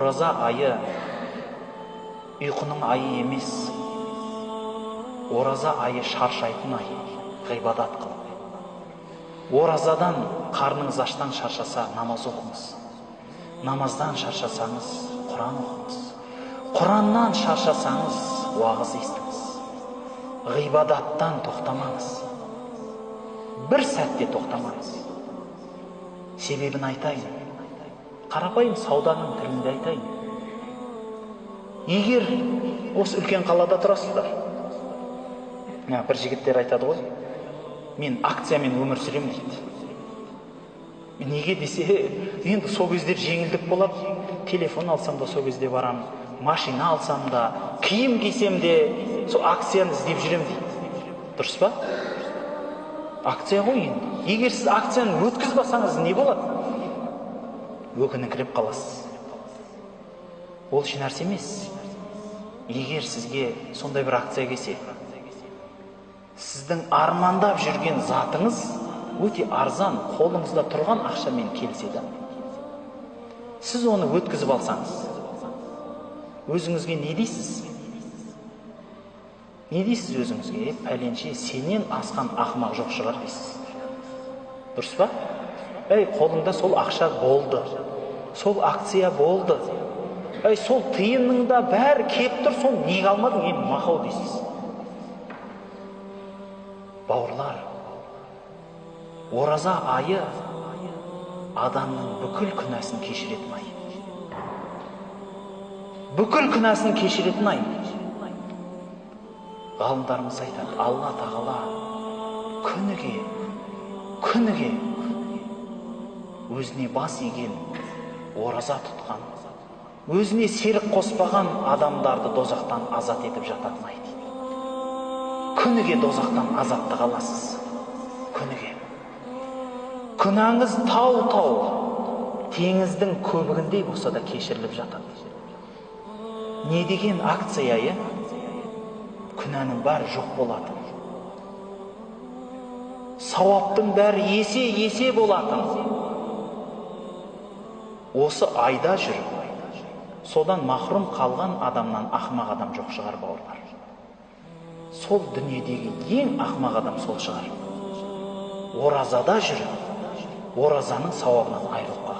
Ораза айы ұйқының айы емес. Ораза айы шаршайтын ай, ғибадат қыл. Оразадан қарныңыз аштан шаршаса, намаз оқыңыз. Намаздан шаршасаңыз, Құран оқыңыз. Құраннан шаршасаңыз, уағыз естіңіз. Ғибадаттан тоқтамаңыз. Бір сәтте тоқтамаңыз. Себебін айтайын. Қарапайым сауданың тілінде айтайын. Егер осы үлкен қалада тұрасыздар, бір жігіттер айтады ғой, мен акциямен өмір сүрем дейді. Неге десе, енді сол кездер жеңілдік болады, телефон алсам да сол кезде барам, машина алсам да, киім кисем де, сол акцияны іздеп жүрем дейді. Дұрыс па? Акция ғой енді. Егер сіз акцияны өткізбасаңыз не болады? Өкініңкіреп қаласыз. Ол үшін нәрсе емес. Егер сізге сондай бір акция келсе, сіздің армандап жүрген затыңыз өте арзан, қолыңызда тұрған ақшамен келсе, сіз оны өткізіп алсаңыз, өзіңізге не дейсіз? Не дейсіз өзіңізге? Пәленше, сенен асқан ақымақ жоқ шығар дейсіз. Дұрыс па? Қолыңда сол ақша болды, сол акция болды, сол тиынның да бәрі кеп тұр, сол неге алмадың, мақау дейсіз. Бауырлар, ораза айы адамның бүкіл күнәсін кешіретін ай. Бүкіл күнәсін кешіретін ай. Ғалымдарымыз айтады, Алла тағала күніге өзіне бас иген, ораза тұтқан, өзіне серік қоспаған адамдарды дозақтан азат етіп жататын ай дейді. Күніге дозақтан азатты қаласыз. Күніге. Күнәңіз тау-тау, теңіздің көбігіндей болса да кешіріліп жатады. Не деген акция, күнәнің бәрі жоқ болатын. Сауаптың бәрі есе болатын. Осы айда жүріп, содан махрұм қалған адамнан ақымақ адам жоқ шығар, бауырлар. Сол дүниедегі ең ақымақ адам сол шығар. Оразада жүріп, оразаның сауабынан айырылып қалған.